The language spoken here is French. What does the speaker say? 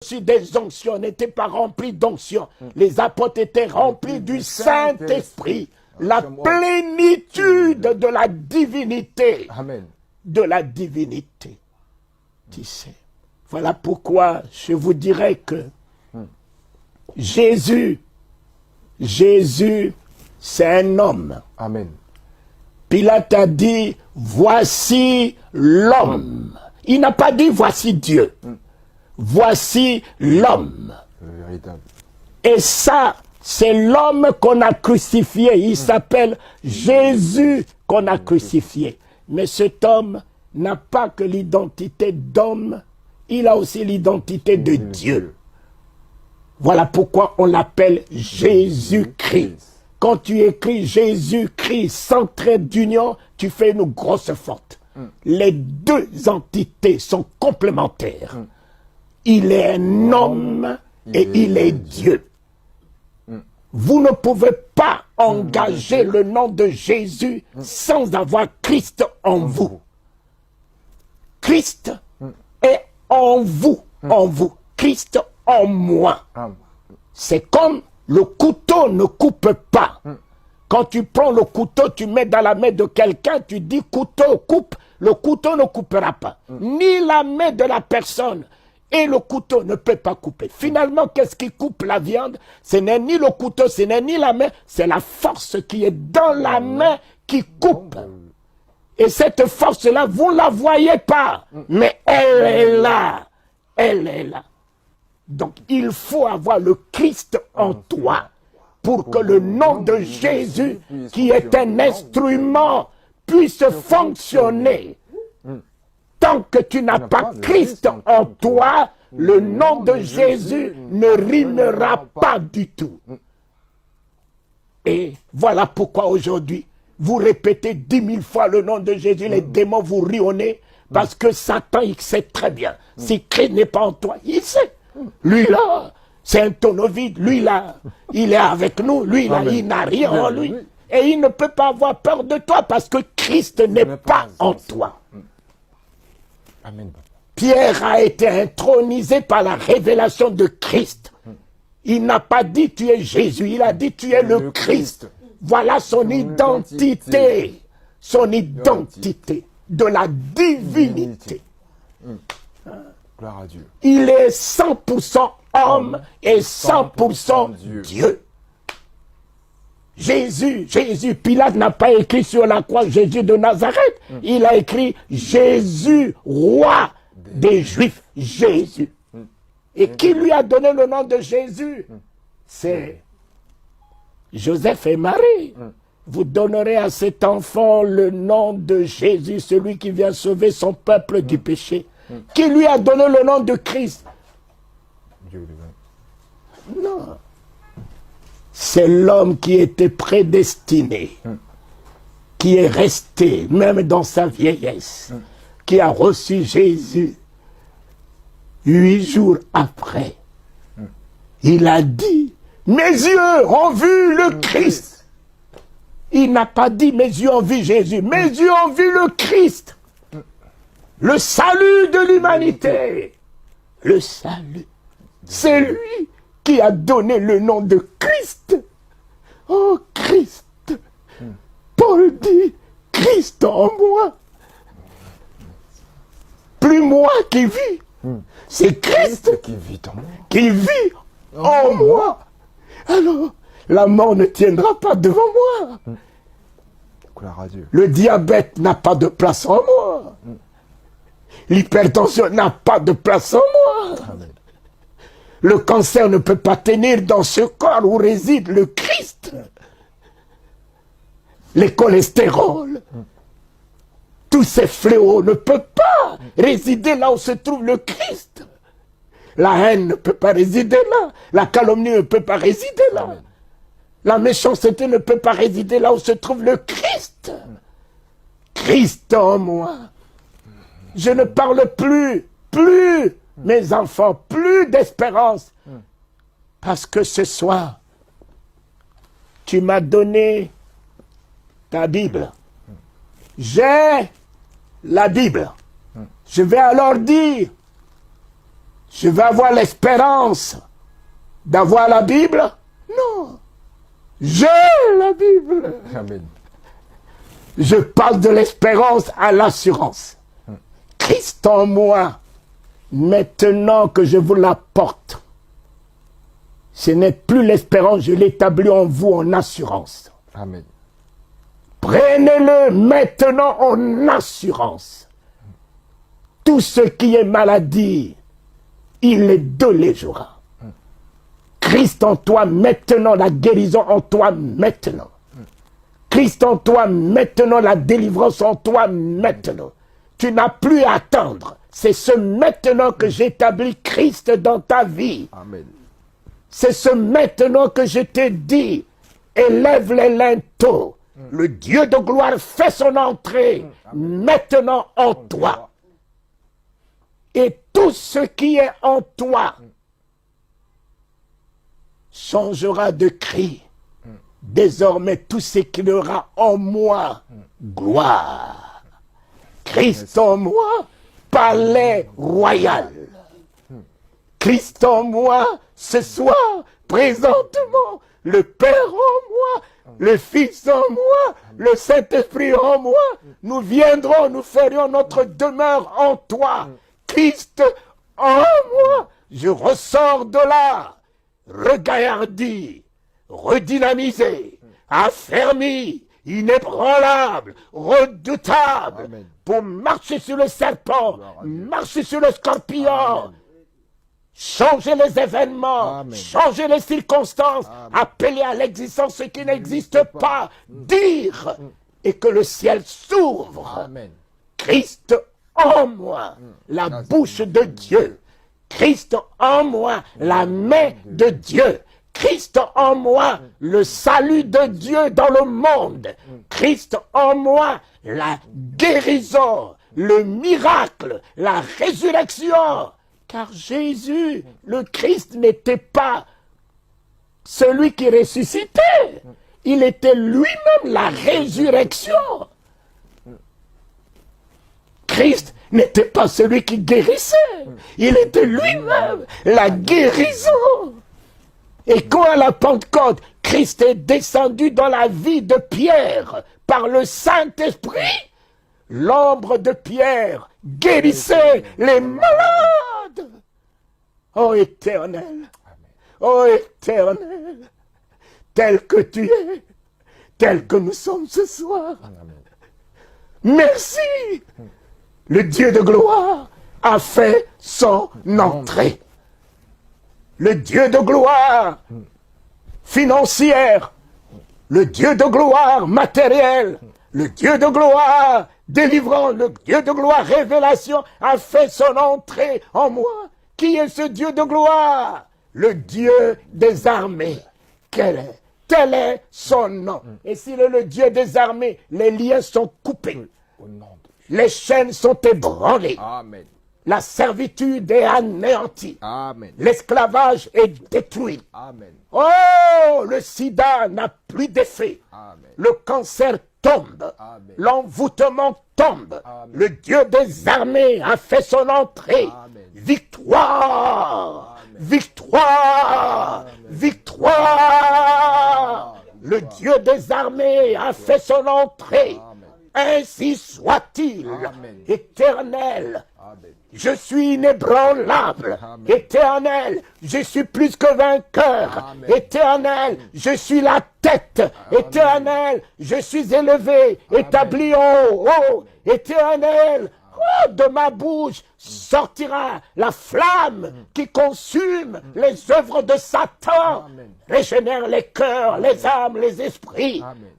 reçu des onctions, n'étaient pas remplis d'onctions. Les apôtres étaient remplis du Saint-Esprit. La plénitude de la divinité. Amen. De la divinité. Tu sais. Voilà pourquoi je vous dirais que Jésus, c'est un homme. Amen. Pilate a dit, voici l'homme. Il n'a pas dit, voici Dieu. Voici l'homme. Le véritable. Et ça, c'est l'homme qu'on a crucifié. Il s'appelle Jésus qu'on a crucifié. Mais cet homme n'a pas que l'identité d'homme, il a aussi l'identité de Dieu. Voilà pourquoi on l'appelle Jésus-Christ. Quand tu écris Jésus-Christ sans trait d'union, tu fais une grosse faute. Les deux entités sont complémentaires. Il est un homme et il est Dieu. Vous ne pouvez pas engager le nom de Jésus sans avoir Christ en vous. Christ est en vous, Christ en moi. C'est comme le couteau ne coupe pas. Quand tu prends le couteau, tu mets dans la main de quelqu'un, tu dis couteau coupe, le couteau ne coupera pas. Ni la main de la personne et le couteau ne peut pas couper. Finalement, qu'est-ce qui coupe la viande? Ce n'est ni le couteau, ce n'est ni la main, c'est la force qui est dans la main qui coupe. Et cette force-là, vous ne la voyez pas, mais elle est là. Elle est là. Donc, il faut avoir le Christ en toi pour que le nom de Jésus, qui est un instrument, puisse fonctionner. Tant que tu n'as pas Christ en toi, le nom de Jésus ne rimera pas du tout. Et voilà pourquoi aujourd'hui, vous répétez 10 000 fois le nom de Jésus, les démons vous rient au nez, parce que Satan, il sait très bien. Si Christ n'est pas en toi, il sait. Lui là, c'est un tonneau vide. Lui là, il est avec nous. Lui là, il n'a rien en lui. Et il ne peut pas avoir peur de toi parce que Christ n'est pas en toi. Amen. Pierre a été intronisé par la révélation de Christ. Il n'a pas dit tu es Jésus, il a dit tu es le Christ. Voilà son identité. Son identité de la divinité. Gloire à Dieu. Il est 100% homme et 100% Dieu. Jésus, Pilate n'a pas écrit sur la croix Jésus de Nazareth. Il a écrit Jésus, roi des Juifs. Jésus. Et qui lui a donné le nom de Jésus? C'est Joseph et Marie. Vous donnerez à cet enfant le nom de Jésus, celui qui vient sauver son peuple du péché. Qui lui a donné le nom de Christ? Dieu lui-même. Non. C'est l'homme qui était prédestiné, qui est resté, même dans sa vieillesse, qui a reçu Jésus 8 jours après. Il a dit, mes yeux ont vu le Christ. Il n'a pas dit, mes yeux ont vu Jésus, mes yeux ont vu le Christ. Le salut de l'humanité. Le salut. C'est lui qui a donné le nom de Christ. Oh Christ. Paul dit, Christ en moi. Plus moi qui vis. C'est Christ qui vit en moi. Qui vit en moi. Alors, la mort ne tiendra pas devant moi. Gloire à Dieu. Le diabète n'a pas de place en moi. L'hypertension n'a pas de place en moi. Amen. Le cancer ne peut pas tenir dans ce corps où réside le Christ. Les cholestérols, tous ces fléaux ne peuvent pas résider là où se trouve le Christ. La haine ne peut pas résider là. La calomnie ne peut pas résider là. Amen. La méchanceté ne peut pas résider là où se trouve le Christ. Christ en moi. Je ne parle plus, mes enfants, plus d'espérance. Parce que ce soir, tu m'as donné ta Bible. J'ai la Bible. Je vais alors dire Je vais avoir l'espérance d'avoir la Bible? Non. J'ai la Bible. Amen. Je passe de l'espérance à l'assurance. Christ en moi, maintenant que je vous l'apporte, ce n'est plus l'espérance, je l'établis en vous en assurance. Amen. Prenez-le maintenant en assurance. Tout ce qui est maladie, il les déléguera. Christ en toi maintenant, la guérison en toi maintenant. Christ en toi maintenant, la délivrance en toi maintenant. Tu n'as plus à attendre. C'est ce maintenant que j'établis Christ dans ta vie. Amen. C'est ce maintenant que je t'ai dit. Élève les linteaux. Le Dieu de gloire fait son entrée maintenant en toi. Et tout ce qui est en toi changera de cri. Désormais, tout ce qu'il y aura en moi, gloire. Christ en moi, palais royal. Christ en moi, ce soir, présentement, le Père en moi, le Fils en moi, le Saint-Esprit en moi, nous viendrons, nous ferions notre demeure en toi. Christ en moi, je ressors de là, regardé, redynamisé, affermi, inébranlable, redoutable, Amen. pour marcher sur le serpent, marcher sur le scorpion, Amen. changer les événements, Amen. changer les circonstances, Amen. appeler à l'existence ce qui n'existe pas, dire, et que le ciel s'ouvre. Amen. Christ en moi, la bouche de Dieu. Christ en moi, la main de Dieu. Christ en moi, le salut de Dieu dans le monde. Christ en moi, la guérison, le miracle, la résurrection. Car Jésus, le Christ, n'était pas celui qui ressuscitait. Il était lui-même la résurrection. Christ n'était pas celui qui guérissait. Il était lui-même la guérison. Et quand à la Pentecôte, Christ est descendu dans la vie de Pierre par le Saint-Esprit, l'ombre de Pierre guérissait les malades. Ô Éternel, ô Éternel, tel que tu es, tel que nous sommes ce soir. Merci. Le Dieu de gloire a fait son entrée. Le Dieu de gloire financière, le Dieu de gloire matériel, le Dieu de gloire délivrant, le Dieu de gloire révélation a fait son entrée en moi. Qui est ce Dieu de gloire? Le Dieu des armées. Quel est? Tel est son nom. Et s'il est le Dieu des armées, les liens sont coupés. Au nom de Les chaînes sont ébranlées. Amen. La servitude est anéantie. Amen. L'esclavage est détruit. Amen. Oh, le sida n'a plus d'effet. Amen. Le cancer tombe. Amen. L'envoûtement tombe. Amen. Le Dieu des armées a fait son entrée. Amen. Victoire. Amen. Victoire. Amen. Victoire. Le Dieu des armées a fait son entrée. Amen. Ainsi soit-il. Amen. Éternel. Amen. Je suis inébranlable. Amen. Éternel, je suis plus que vainqueur. Amen. Éternel, je suis la tête. Éternel, je suis élevé, établi en haut. Éternel, oh, de ma bouche sortira la flamme qui consume les œuvres de Satan. Amen. Régénère les cœurs, les âmes, les esprits. Amen.